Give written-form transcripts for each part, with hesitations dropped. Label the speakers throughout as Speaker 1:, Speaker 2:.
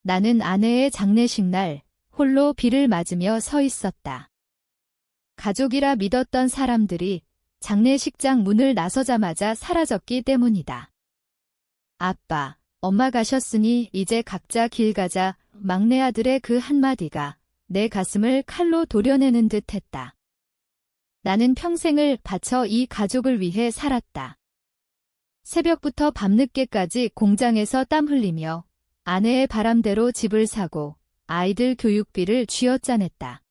Speaker 1: 나는 아내의 장례식 날 홀로 비를 맞으며 서 있었다. 가족이라 믿었던 사람들이 장례식장 문을 나서자마자 사라졌기 때문이다. 아빠, 엄마 가셨으니 이제 각자 길 가자. 막내 아들의 그 한마디가 내 가슴을 칼로 도려내는 듯 했다. 나는 평생을 바쳐 이 가족을 위해 살았다. 새벽부터 밤늦게까지 공장에서 땀 흘리며 아내의 바람대로 집을 사고 아이들 교육비를 쥐어짜냈다.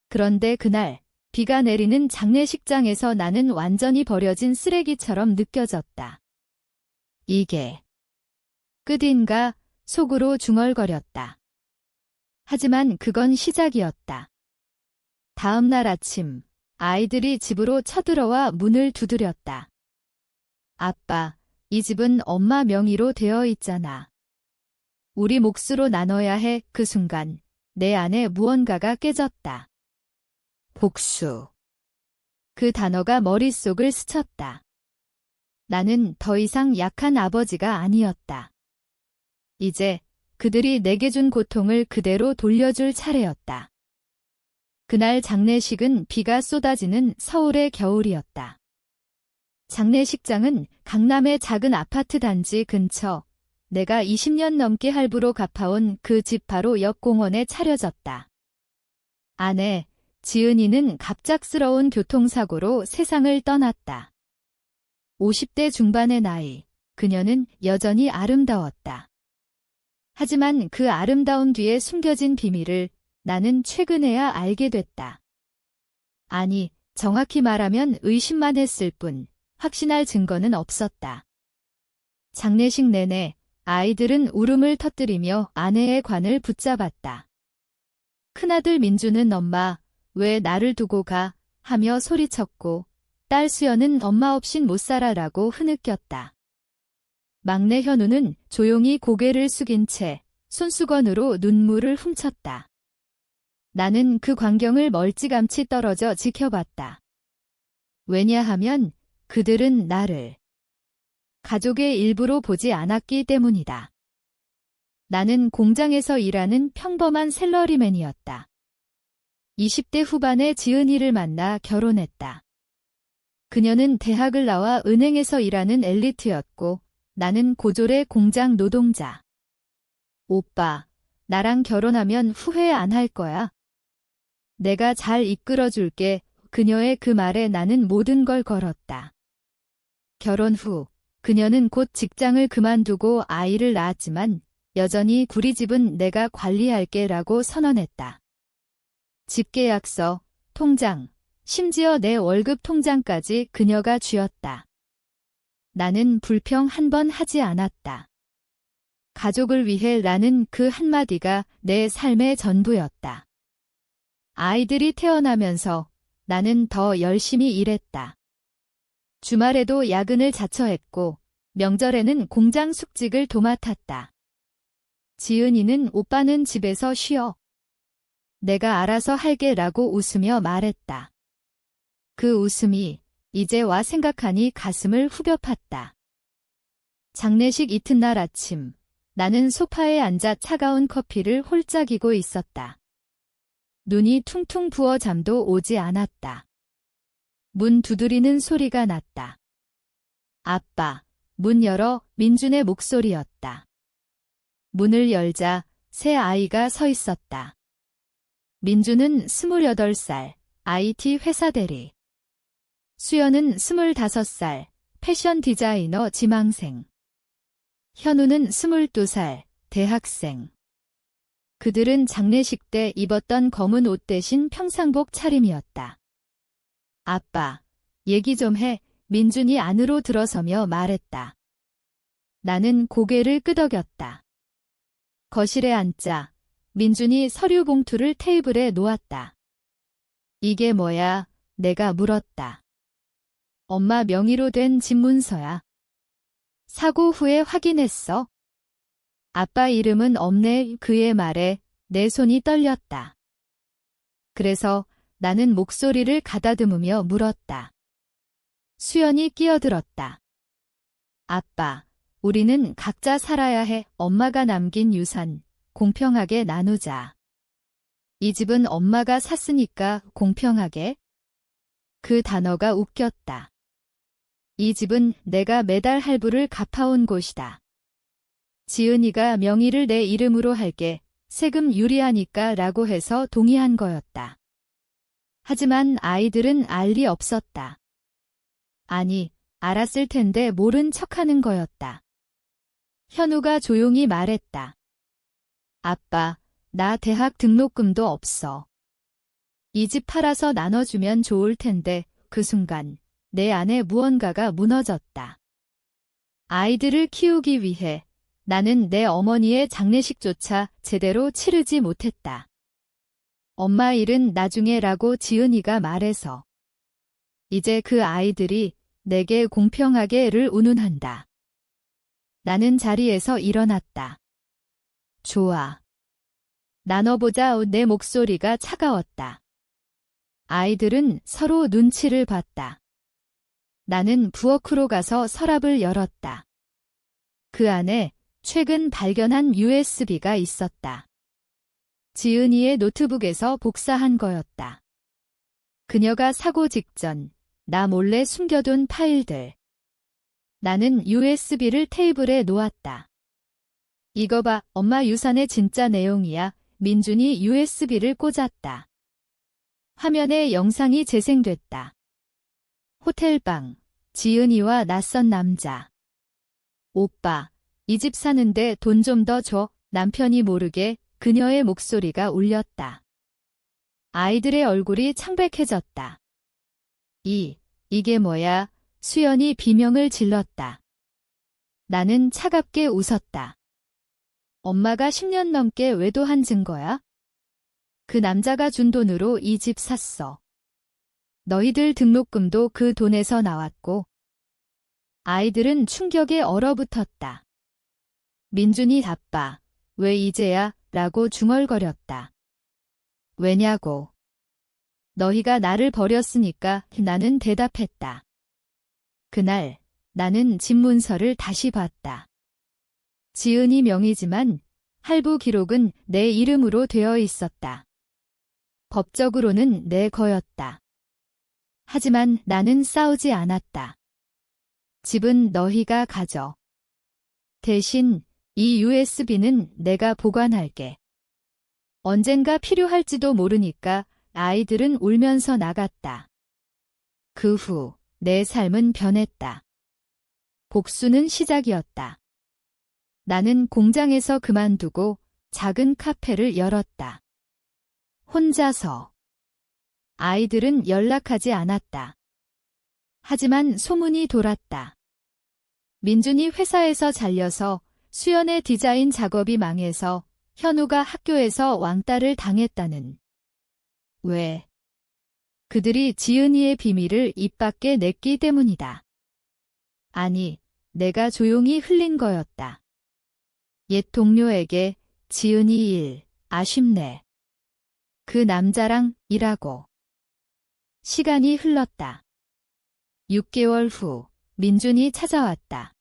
Speaker 1: 그런데 그날 비가 내리는 장례식장에서 나는 완전히 버려진 쓰레기처럼 느껴졌다. 이게 끝인가 속으로 중얼거렸다. 하지만 그건 시작이었다. 다음 날 아침 아이들이 집으로 쳐들어와 문을 두드렸다. 아빠, 이 집은 엄마 명의로 되어 있잖아. 우리 몫으로 나눠야 해. 그 순간 내 안에 무언가가 깨졌다. 복수. 그 단어가 머릿속을 스쳤다. 나는 더 이상 약한 아버지가 아니었다. 이제 그들이 내게 준 고통을 그대로 돌려줄 차례였다. 그날 장례식은 비가 쏟아지는 서울의 겨울이었다. 장례식장은 강남의 작은 아파트 단지 근처, 내가 20년 넘게 할부로 갚아온 그 집 바로 옆 공원에 차려졌다. 아내, 지은이는 갑작스러운 교통사고로 세상을 떠났다. 50대 중반의 나이, 그녀는 여전히 아름다웠다. 하지만 그 아름다움 뒤에 숨겨진 비밀을 나는 최근에야 알게 됐다. 아니, 정확히 말하면 의심만 했을 뿐 확신할 증거는 없었다. 장례식 내내 아이들은 울음을 터뜨리며 아내의 관을 붙잡았다. 큰아들 민주는 엄마, 왜 나를 두고 가? 하며 소리쳤고 딸 수연은 엄마 없인 못 살아라고 흐느꼈다. 막내 현우는 조용히 고개를 숙인 채 손수건으로 눈물을 훔쳤다. 나는 그 광경을 멀찌감치 떨어져 지켜봤다. 왜냐하면 그들은 나를 가족의 일부로 보지 않았기 때문이다. 나는 공장에서 일하는 평범한 샐러리맨이었다. 20대 후반의 지은이를 만나 결혼했다. 그녀는 대학을 나와 은행에서 일하는 엘리트였고 나는 고졸의 공장 노동자. 오빠, 나랑 결혼하면 후회 안 할 거야. 내가 잘 이끌어줄게. 그녀의 그 말에 나는 모든 걸 걸었다. 결혼 후 그녀는 곧 직장을 그만두고 아이를 낳았지만 여전히 우리 집은 내가 관리할게 라고 선언했다. 집계약서, 통장, 심지어 내 월급 통장까지 그녀가 쥐었다. 나는 불평 한 번 하지 않았다. 가족을 위해 라는 그 한마디가 내 삶의 전부였다. 아이들이 태어나면서 나는 더 열심히 일했다. 주말에도 야근을 자처했고 명절에는 공장 숙직을 도맡았다. 지은이는 오빠는 집에서 쉬어. 내가 알아서 할게 라고 웃으며 말했다. 그 웃음이 이제와 생각하니 가슴을 후벼 팠다. 장례식 이튿날 아침, 나는 소파에 앉아 차가운 커피를 홀짝이고 있었다. 눈이 퉁퉁 부어 잠도 오지 않았다. 문 두드리는 소리가 났다. 아빠, 문 열어. 민준의 목소리였다. 문을 열자 새 아이가 서 있었다. 민준은 28살, IT 회사 대리. 수연은 25살, 패션 디자이너 지망생. 현우는 22살, 대학생. 그들은 장례식 때 입었던 검은 옷 대신 평상복 차림이었다. 아빠, 얘기 좀 해. 민준이 안으로 들어서며 말했다. 나는 고개를 끄덕였다. 거실에 앉자 민준이 서류 봉투를 테이블에 놓았다. 이게 뭐야? 내가 물었다. 엄마 명의로 된 집 문서야. 사고 후에 확인했어. 아빠 이름은 없네. 그의 말에 내 손이 떨렸다. 그래서 나는 목소리를 가다듬으며 물었다. 수연이 끼어들었다. 아빠, 우리는 각자 살아야 해. 엄마가 남긴 유산, 공평하게 나누자. 이 집은 엄마가 샀으니까 공평하게? 그 단어가 웃겼다. 이 집은 내가 매달 할부를 갚아온 곳이다. 지은이가 명의를 내 이름으로 할게. 세금 유리하니까 라고 해서 동의한 거였다. 하지만 아이들은 알 리 없었다. 아니, 알았을 텐데 모른 척하는 거였다. 현우가 조용히 말했다. 아빠, 나 대학 등록금도 없어. 이 집 팔아서 나눠주면 좋을 텐데 그 순간 내 안에 무언가가 무너졌다. 아이들을 키우기 위해 나는 내 어머니의 장례식조차 제대로 치르지 못했다. 엄마 일은 나중에라고 지은이가 말해서. 이제 그 아이들이 내게 공평하게를 운운한다. 나는 자리에서 일어났다. 좋아. 나눠보자. 내 목소리가 차가웠다. 아이들은 서로 눈치를 봤다. 나는 부엌으로 가서 서랍을 열었다. 그 안에 최근 발견한 USB가 있었다. 지은이의 노트북에서 복사한 거였다. 그녀가 사고 직전 나 몰래 숨겨둔 파일들. 나는 USB를 테이블에 놓았다. 이거 봐, 엄마 유산의 진짜 내용이야. 민준이 USB를 꽂았다. 화면에 영상이 재생됐다. 호텔방, 지은이와 낯선 남자. 오빠, 이 집 사는데 돈 좀 더 줘. 남편이 모르게 그녀의 목소리가 울렸다. 아이들의 얼굴이 창백해졌다. 이게 뭐야? 수연이 비명을 질렀다. 나는 차갑게 웃었다. 엄마가 10년 넘게 외도한 증거야? 그 남자가 준 돈으로 이 집 샀어. 너희들 등록금도 그 돈에서 나왔고. 아이들은 충격에 얼어붙었다. 민준이 아빠, 왜 이제야? 라고 중얼거렸다. 왜냐고. 너희가 나를 버렸으니까 나는 대답했다. 그날 나는 집 문서를 다시 봤다. 지은이 명의지만 할부 기록은 내 이름으로 되어 있었다. 법적으로는 내 거였다. 하지만 나는 싸우지 않았다. 집은 너희가 가져. 대신 이 USB는 내가 보관할게. 언젠가 필요할지도 모르니까. 아이들은 울면서 나갔다. 그 후 내 삶은 변했다. 복수는 시작이었다. 나는 공장에서 그만두고 작은 카페를 열었다. 혼자서. 아이들은 연락하지 않았다. 하지만 소문이 돌았다. 민준이 회사에서 잘려서, 수연의 디자인 작업이 망해서 현우가 학교에서 왕따를 당했다는. 왜? 그들이 지은이의 비밀을 입 밖에 냈기 때문이다. 아니, 내가 조용히 흘린 거였다. 옛 동료에게 지은이 일, 아쉽네. 그 남자랑 일하고. 시간이 흘렀다. 6개월 후 민준이 찾아왔다.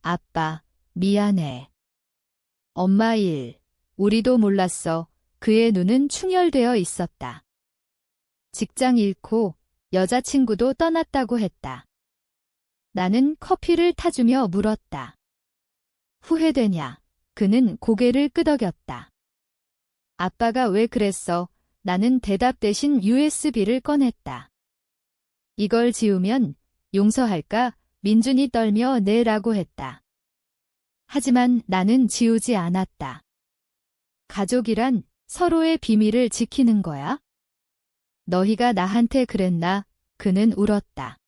Speaker 1: 아빠, 미안해. 엄마 일, 우리도 몰랐어. 그의 눈은 충혈되어 있었다. 직장 잃고 여자친구도 떠났다고 했다. 나는 커피를 타주며 물었다. 후회되냐? 그는 고개를 끄덕였다. 아빠가 왜 그랬어? 나는 대답 대신 USB를 꺼냈다. 이걸 지우면 용서할까? 민준이 떨며 네라고 했다. 하지만 나는 지우지 않았다. 가족이란 서로의 비밀을 지키는 거야? 너희가 나한테 그랬나? 그는 울었다.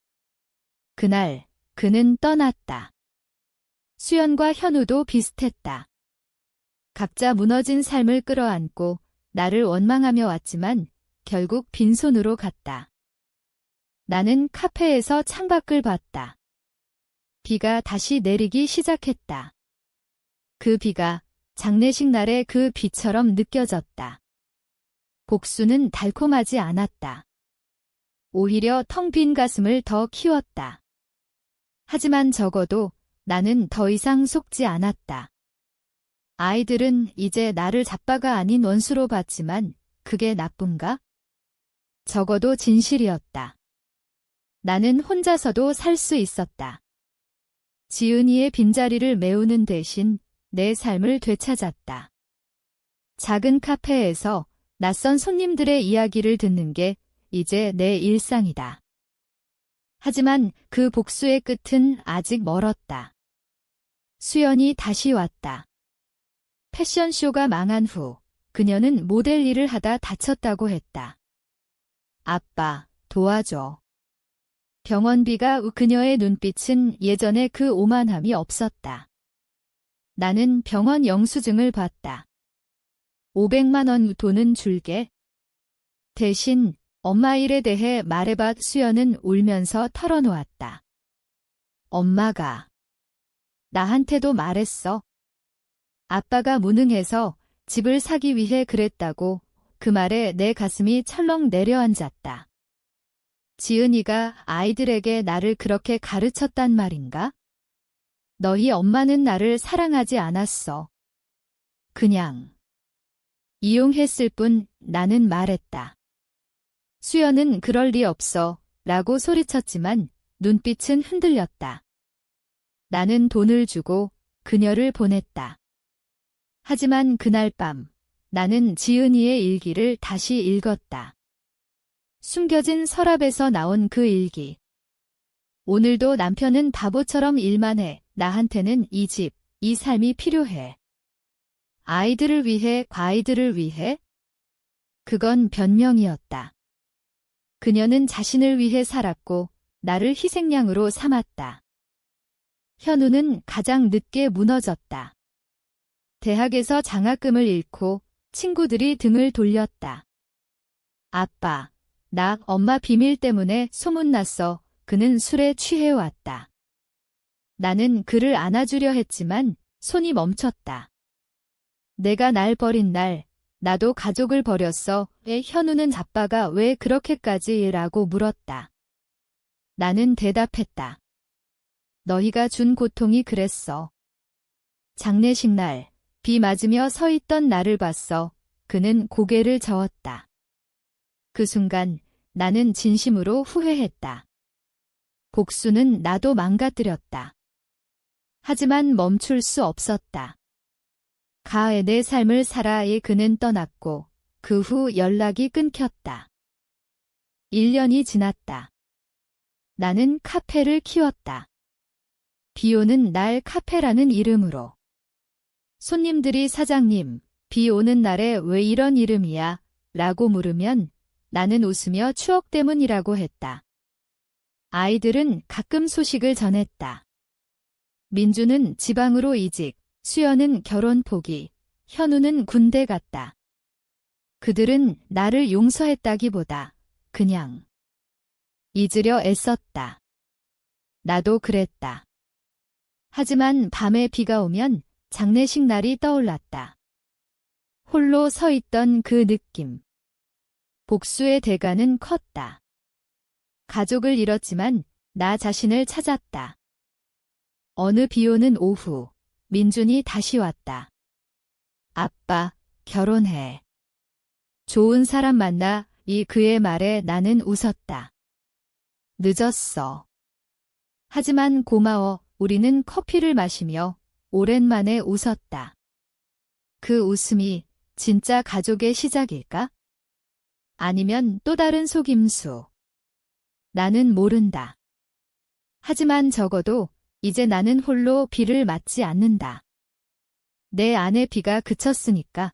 Speaker 1: 그날 그는 떠났다. 수연과 현우도 비슷했다. 각자 무너진 삶을 끌어안고 나를 원망하며 왔지만 결국 빈손으로 갔다. 나는 카페에서 창밖을 봤다. 비가 다시 내리기 시작했다. 그 비가 장례식 날의 그 비처럼 느껴졌다. 복수는 달콤하지 않았다. 오히려 텅 빈 가슴을 더 키웠다. 하지만 적어도 나는 더 이상 속지 않았다. 아이들은 이제 나를 잡바가 아닌 원수로 봤지만 그게 나쁜가? 적어도 진실이었다. 나는 혼자서도 살 수 있었다. 지은이의 빈자리를 메우는 대신 내 삶을 되찾았다. 작은 카페에서 낯선 손님들의 이야기를 듣는 게 이제 내 일상이다. 하지만 그 복수의 끝은 아직 멀었다. 수연이 다시 왔다. 패션쇼가 망한 후 그녀는 모델 일을 하다 다쳤다고 했다. 아빠, 도와줘. 병원비가 그녀의 눈빛은 예전에 그 오만함이 없었다. 나는 병원 영수증을 봤다. 500만 원 돈은 줄게. 대신 엄마 일에 대해 말해봐. 수연은 울면서 털어놓았다. 엄마가 나한테도 말했어. 아빠가 무능해서 집을 사기 위해 그랬다고. 그 말에 내 가슴이 철렁 내려앉았다. 지은이가 아이들에게 나를 그렇게 가르쳤단 말인가? 너희 엄마는 나를 사랑하지 않았어. 그냥 이용했을 뿐. 나는 말했다. 수연은 그럴 리 없어 라고 소리쳤지만 눈빛은 흔들렸다. 나는 돈을 주고 그녀를 보냈다. 하지만 그날 밤 나는 지은이의 일기를 다시 읽었다. 숨겨진 서랍에서 나온 그 일기. 오늘도 남편은 바보처럼 일만 해. 나한테는 이 집, 이 삶이 필요해. 아이들을 위해, 아이들을 위해? 그건 변명이었다. 그녀는 자신을 위해 살았고 나를 희생양으로 삼았다. 현우는 가장 늦게 무너졌다. 대학에서 장학금을 잃고 친구들이 등을 돌렸다. 아빠, 나 엄마 비밀 때문에 소문났어. 그는 술에 취해왔다. 나는 그를 안아주려 했지만 손이 멈췄다. 내가 날 버린 날 나도 가족을 버렸어. 현우는 아빠가 왜 그렇게까지 라고 물었다. 나는 대답했다. 너희가 준 고통이 그랬어. 장례식 날 비 맞으며 서 있던 나를 봤어. 그는 고개를 저었다. 그 순간 나는 진심으로 후회했다. 복수는 나도 망가뜨렸다. 하지만 멈출 수 없었다. 가에 내 삶을 살아이 그는 떠났고 그 후 연락이 끊겼다. 1년이 지났다. 나는 카페를 키웠다. 비 오는 날 카페라는 이름으로. 손님들이 사장님, 비 오는 날에 왜 이런 이름이야? 라고 물으면 나는 웃으며 추억 때문이라고 했다. 아이들은 가끔 소식을 전했다. 민주는 지방으로 이직, 수연은 결혼 포기, 현우는 군대 갔다. 그들은 나를 용서했다기보다 그냥 잊으려 애썼다. 나도 그랬다. 하지만 밤에 비가 오면 장례식 날이 떠올랐다. 홀로 서 있던 그 느낌. 복수의 대가는 컸다. 가족을 잃었지만 나 자신을 찾았다. 어느 비 오는 오후, 민준이 다시 왔다. 아빠, 결혼해. 좋은 사람 만나. 이 그의 말에 나는 웃었다. 늦었어. 하지만 고마워. 우리는 커피를 마시며 오랜만에 웃었다. 그 웃음이 진짜 가족의 시작일까? 아니면 또 다른 속임수. 나는 모른다. 하지만 적어도 이제 나는 홀로 비를 맞지 않는다. 내 안의 비가 그쳤으니까.